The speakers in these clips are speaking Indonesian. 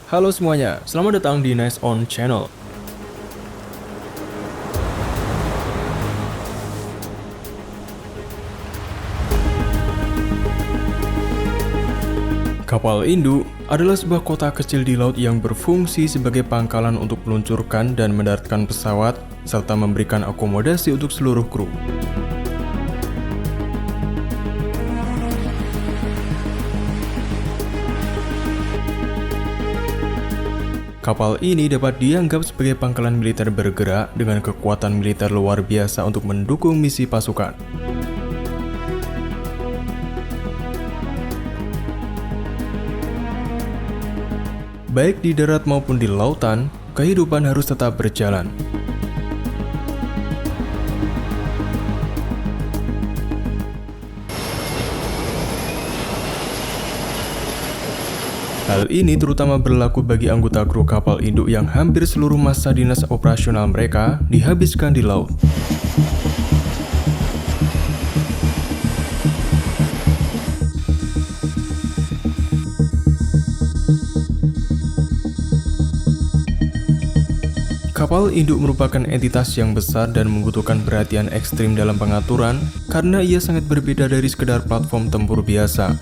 Halo semuanya, selamat datang di Nice On Channel. Kapal induk adalah sebuah kota kecil di laut yang berfungsi sebagai pangkalan untuk meluncurkan dan mendaratkan pesawat, serta memberikan akomodasi untuk seluruh kru. Kapal ini dapat dianggap sebagai pangkalan militer bergerak dengan kekuatan militer luar biasa untuk mendukung misi pasukan. Baik di darat maupun di lautan, kehidupan harus tetap berjalan. Hal ini terutama berlaku bagi anggota kru kapal induk yang hampir seluruh masa dinas operasional mereka dihabiskan di laut. Kapal induk merupakan entitas yang besar dan membutuhkan perhatian ekstrim dalam pengaturan karena ia sangat berbeda dari sekedar platform tempur biasa.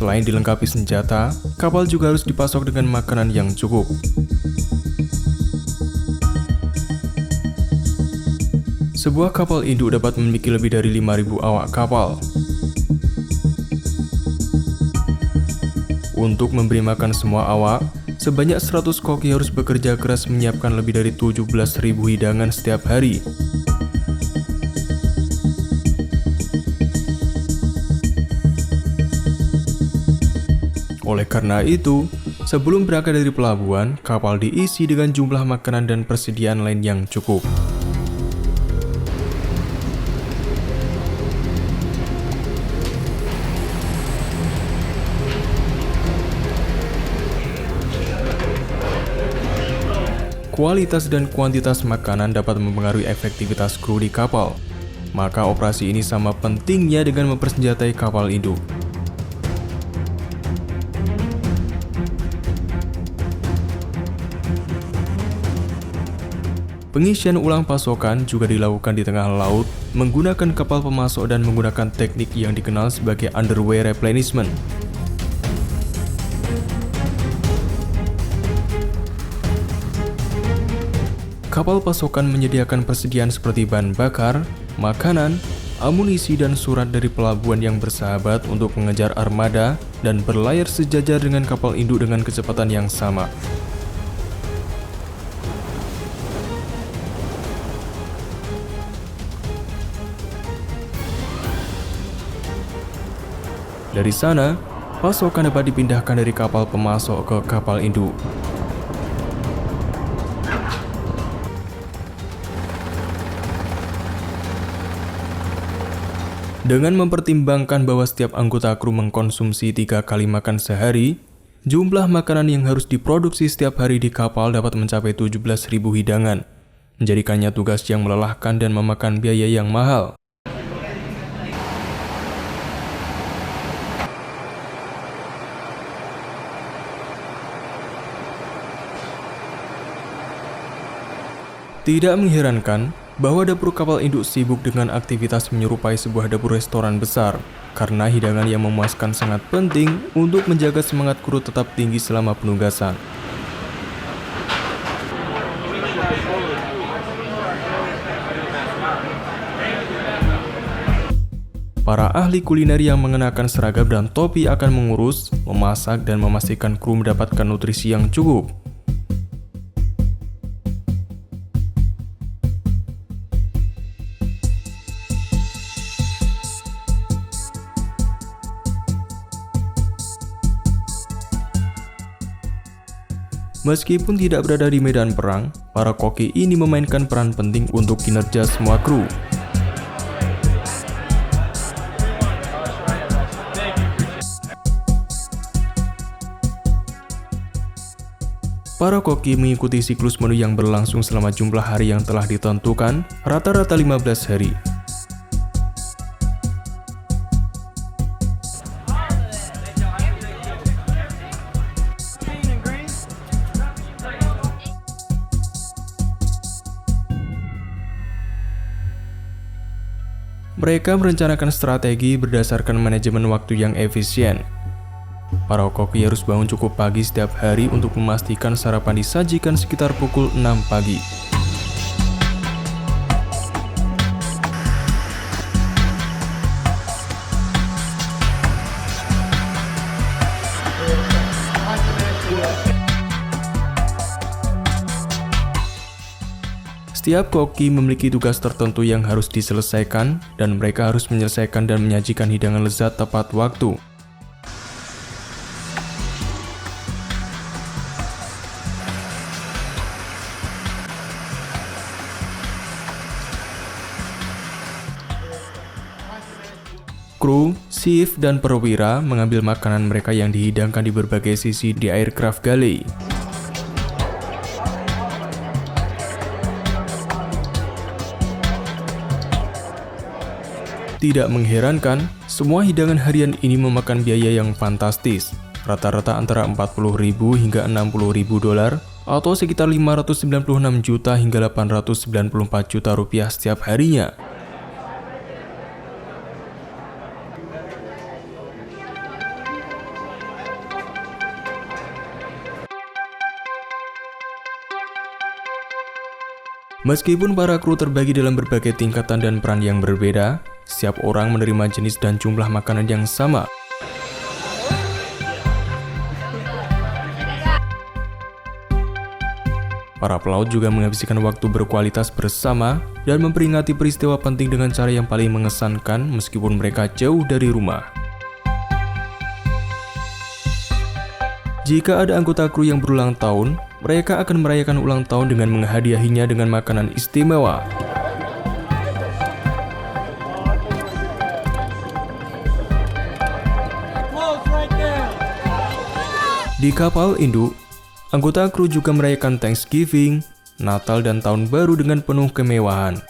Selain dilengkapi senjata, kapal juga harus dipasok dengan makanan yang cukup. Sebuah kapal induk dapat memiliki lebih dari 5.000 awak kapal. Untuk memberi makan semua awak, sebanyak 100 koki harus bekerja keras menyiapkan lebih dari 17.000 hidangan setiap hari. Oleh karena itu, sebelum berangkat dari pelabuhan, kapal diisi dengan jumlah makanan dan persediaan lain yang cukup. Kualitas dan kuantitas makanan dapat mempengaruhi efektivitas kru di kapal. Maka operasi ini sama pentingnya dengan mempersenjatai kapal induk. Pengisian ulang pasokan juga dilakukan di tengah laut menggunakan kapal pemasok dan menggunakan teknik yang dikenal sebagai underway replenishment. Kapal pasokan menyediakan persediaan seperti bahan bakar, makanan, amunisi dan surat dari pelabuhan yang bersahabat untuk mengejar armada dan berlayar sejajar dengan kapal induk dengan kecepatan yang sama. Dari sana, pasokan dapat dipindahkan dari kapal pemasok ke kapal induk. Dengan mempertimbangkan bahwa setiap anggota kru mengkonsumsi 3 kali makan sehari, jumlah makanan yang harus diproduksi setiap hari di kapal dapat mencapai 17.000 hidangan, menjadikannya tugas yang melelahkan dan memakan biaya yang mahal. Tidak mengherankan bahwa dapur kapal induk sibuk dengan aktivitas menyerupai sebuah dapur restoran besar, karena hidangan yang memuaskan sangat penting untuk menjaga semangat kru tetap tinggi selama penugasan. Para ahli kuliner yang mengenakan seragam dan topi akan mengurus, memasak, dan memastikan kru mendapatkan nutrisi yang cukup. Meskipun tidak berada di medan perang, para koki ini memainkan peran penting untuk kinerja semua kru. Para koki mengikuti siklus menu yang berlangsung selama jumlah hari yang telah ditentukan, rata-rata 15 hari. Mereka merencanakan strategi berdasarkan manajemen waktu yang efisien. Para koki harus bangun cukup pagi setiap hari untuk memastikan sarapan disajikan sekitar pukul 6 pagi. Setiap koki memiliki tugas tertentu yang harus diselesaikan, dan mereka harus menyelesaikan dan menyajikan hidangan lezat tepat waktu. Kru, chef, dan perwira mengambil makanan mereka yang dihidangkan di berbagai sisi di aircraft galley. Tidak mengherankan, semua hidangan harian ini memakan biaya yang fantastis, rata-rata antara 40.000 hingga 60.000 dolar, atau sekitar 596 juta hingga 894 juta rupiah setiap harinya. Meskipun para kru terbagi dalam berbagai tingkatan dan peran yang berbeda, setiap orang menerima jenis dan jumlah makanan yang sama. Para pelaut juga menghabiskan waktu berkualitas bersama dan memperingati peristiwa penting dengan cara yang paling mengesankan meskipun mereka jauh dari rumah. Jika ada anggota kru yang berulang tahun, mereka akan merayakan ulang tahun dengan menghadiahinya dengan makanan istimewa. Di kapal induk, anggota kru juga merayakan Thanksgiving, Natal, dan Tahun Baru dengan penuh kemewahan.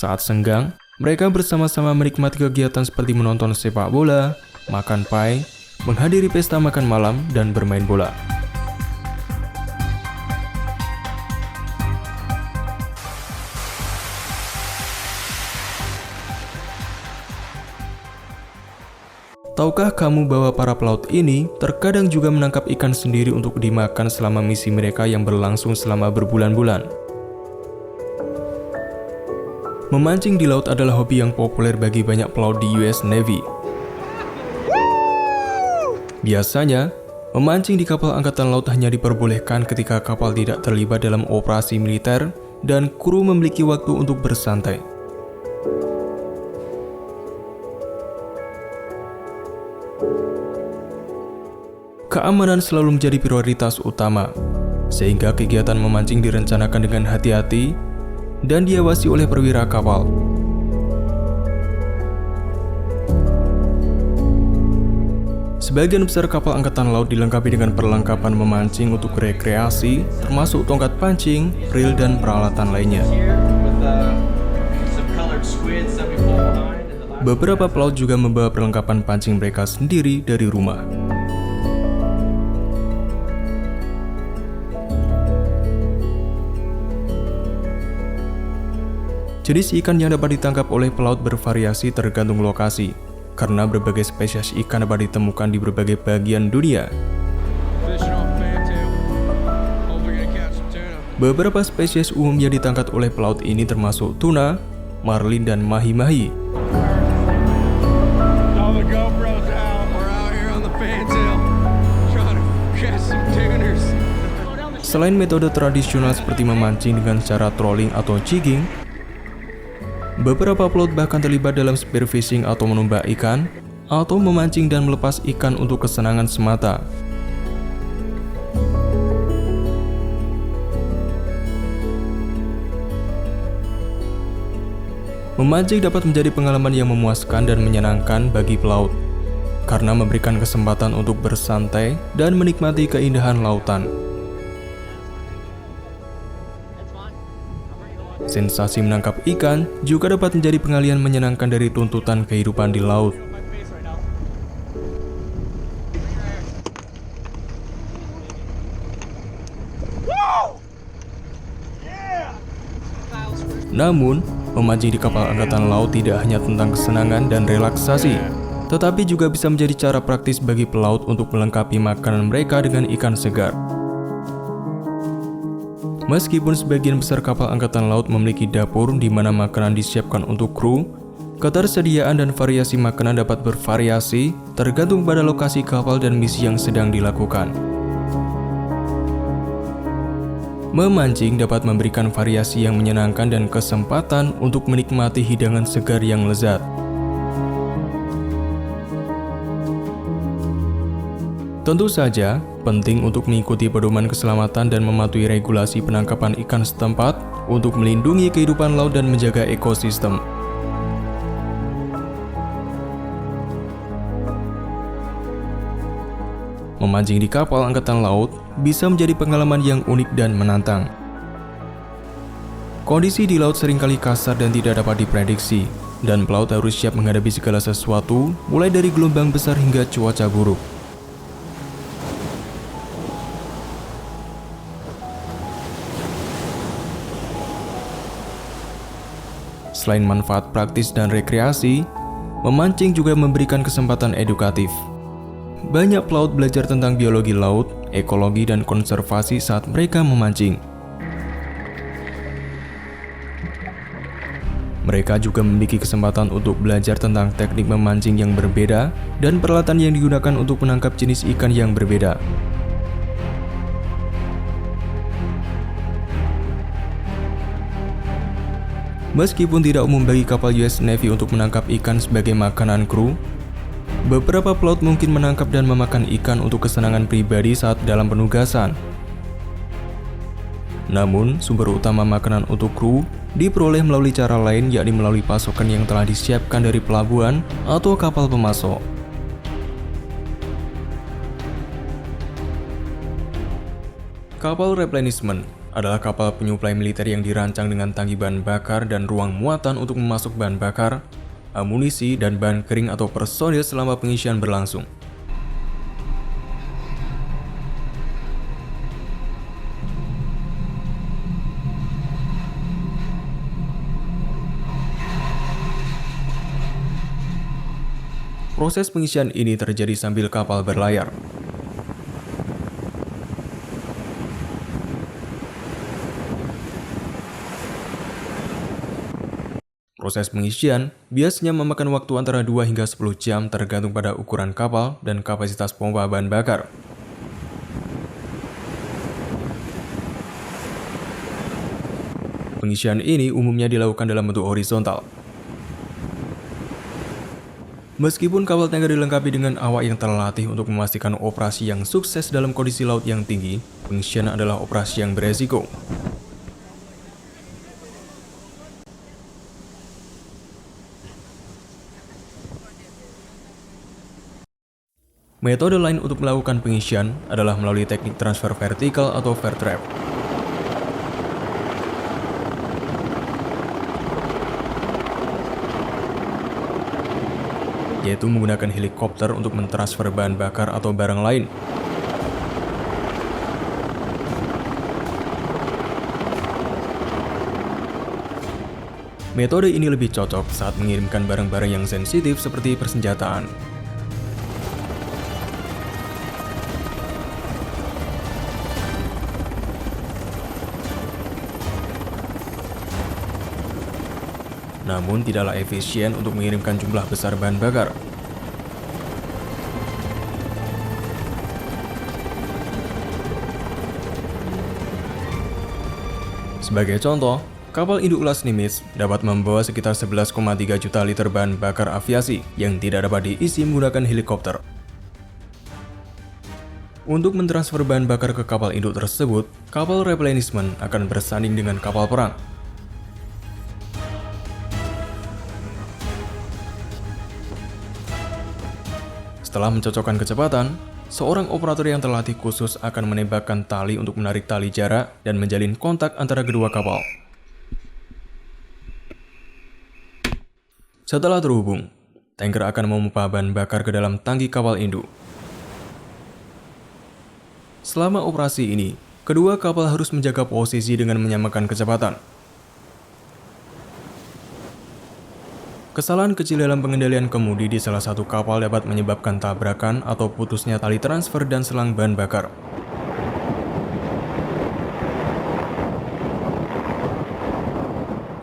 Saat senggang, mereka bersama-sama menikmati kegiatan seperti menonton sepak bola, makan pai, menghadiri pesta makan malam, dan bermain bola. Tahukah kamu bahwa para pelaut ini terkadang juga menangkap ikan sendiri untuk dimakan selama misi mereka yang berlangsung selama berbulan-bulan? Memancing di laut adalah hobi yang populer bagi banyak pelaut di US Navy. Biasanya, memancing di kapal angkatan laut hanya diperbolehkan ketika kapal tidak terlibat dalam operasi militer dan kru memiliki waktu untuk bersantai. Keamanan selalu menjadi prioritas utama, sehingga kegiatan memancing direncanakan dengan hati-hati dan diawasi oleh perwira kapal. Sebagian besar kapal angkatan laut dilengkapi dengan perlengkapan memancing untuk rekreasi, termasuk tongkat pancing, reel, dan peralatan lainnya. Beberapa pelaut juga membawa perlengkapan pancing mereka sendiri dari rumah. Jenis ikan yang dapat ditangkap oleh pelaut bervariasi tergantung lokasi, karena berbagai spesies ikan dapat ditemukan di berbagai bagian dunia. Beberapa spesies umum yang ditangkap oleh pelaut ini termasuk tuna, marlin, dan mahi-mahi. Selain metode tradisional seperti memancing dengan cara trolling atau jigging, beberapa pelaut bahkan terlibat dalam spearfishing atau menumba ikan, atau memancing dan melepas ikan untuk kesenangan semata. Memancing dapat menjadi pengalaman yang memuaskan dan menyenangkan bagi pelaut, karena memberikan kesempatan untuk bersantai dan menikmati keindahan lautan. Sensasi menangkap ikan juga dapat menjadi pengalihan menyenangkan dari tuntutan kehidupan di laut. Namun, memancing di kapal angkatan laut tidak hanya tentang kesenangan dan relaksasi, tetapi juga bisa menjadi cara praktis bagi pelaut untuk melengkapi makanan mereka dengan ikan segar. Meskipun sebagian besar kapal angkatan laut memiliki dapur di mana makanan disiapkan untuk kru, ketersediaan dan variasi makanan dapat bervariasi tergantung pada lokasi kapal dan misi yang sedang dilakukan. Memancing dapat memberikan variasi yang menyenangkan dan kesempatan untuk menikmati hidangan segar yang lezat. Tentu saja, penting untuk mengikuti pedoman keselamatan dan mematuhi regulasi penangkapan ikan setempat untuk melindungi kehidupan laut dan menjaga ekosistem. Memancing di kapal angkatan laut bisa menjadi pengalaman yang unik dan menantang. Kondisi di laut seringkali kasar dan tidak dapat diprediksi, dan pelaut harus siap menghadapi segala sesuatu, mulai dari gelombang besar hingga cuaca buruk. Selain manfaat praktis dan rekreasi, memancing juga memberikan kesempatan edukatif. Banyak pelaut belajar tentang biologi laut, ekologi, dan konservasi saat mereka memancing. Mereka juga memiliki kesempatan untuk belajar tentang teknik memancing yang berbeda dan peralatan yang digunakan untuk menangkap jenis ikan yang berbeda. Meskipun tidak umum bagi kapal US Navy untuk menangkap ikan sebagai makanan kru, beberapa pelaut mungkin menangkap dan memakan ikan untuk kesenangan pribadi saat dalam penugasan. Namun, sumber utama makanan untuk kru diperoleh melalui cara lain, yakni melalui pasokan yang telah disiapkan dari pelabuhan atau kapal pemasok. Kapal replenishment adalah kapal penyuplai militer yang dirancang dengan tangki bahan bakar dan ruang muatan untuk memasok bahan bakar, amunisi, dan bahan kering atau personil selama pengisian berlangsung. Proses pengisian ini terjadi sambil kapal berlayar. Proses pengisian biasanya memakan waktu antara 2 hingga 10 jam tergantung pada ukuran kapal dan kapasitas pompa bahan bakar. Pengisian ini umumnya dilakukan dalam bentuk horizontal. Meskipun kapal tanker dilengkapi dengan awak yang terlatih untuk memastikan operasi yang sukses dalam kondisi laut yang tinggi, pengisian adalah operasi yang beresiko. Metode lain untuk melakukan pengisian adalah melalui teknik transfer vertikal atau fair trap. Yaitu menggunakan helikopter untuk mentransfer bahan bakar atau barang lain. Metode ini lebih cocok saat mengirimkan barang-barang yang sensitif seperti persenjataan. Namun tidaklah efisien untuk mengirimkan jumlah besar bahan bakar. Sebagai contoh, kapal induk kelas Nimitz dapat membawa sekitar 11,3 juta liter bahan bakar aviasi yang tidak dapat diisi menggunakan helikopter. Untuk mentransfer bahan bakar ke kapal induk tersebut, kapal replenishment akan bersanding dengan kapal perang. Setelah mencocokkan kecepatan, seorang operator yang terlatih khusus akan menembakkan tali untuk menarik tali jarak dan menjalin kontak antara kedua kapal. Setelah terhubung, tanker akan memompa bahan bakar ke dalam tangki kapal induk. Selama operasi ini, kedua kapal harus menjaga posisi dengan menyamakan kecepatan. Kesalahan kecil dalam pengendalian kemudi di salah satu kapal dapat menyebabkan tabrakan atau putusnya tali transfer dan selang bahan bakar.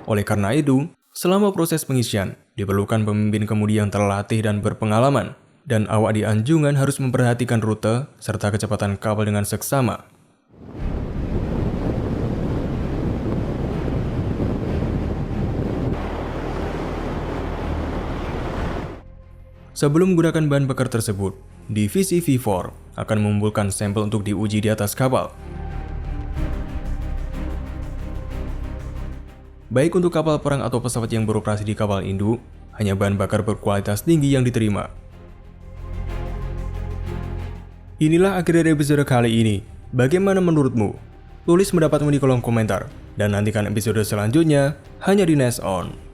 Oleh karena itu, selama proses pengisian, diperlukan pemimpin kemudi yang terlatih dan berpengalaman, dan awak di anjungan harus memperhatikan rute serta kecepatan kapal dengan seksama. Sebelum menggunakan bahan bakar tersebut, divisi V4 akan mengumpulkan sampel untuk diuji di atas kapal. Baik untuk kapal perang atau pesawat yang beroperasi di kapal induk, hanya bahan bakar berkualitas tinggi yang diterima. Inilah akhir dari episode kali ini. Bagaimana menurutmu? Tulis pendapatmu di kolom komentar. Dan nantikan episode selanjutnya hanya di Next On.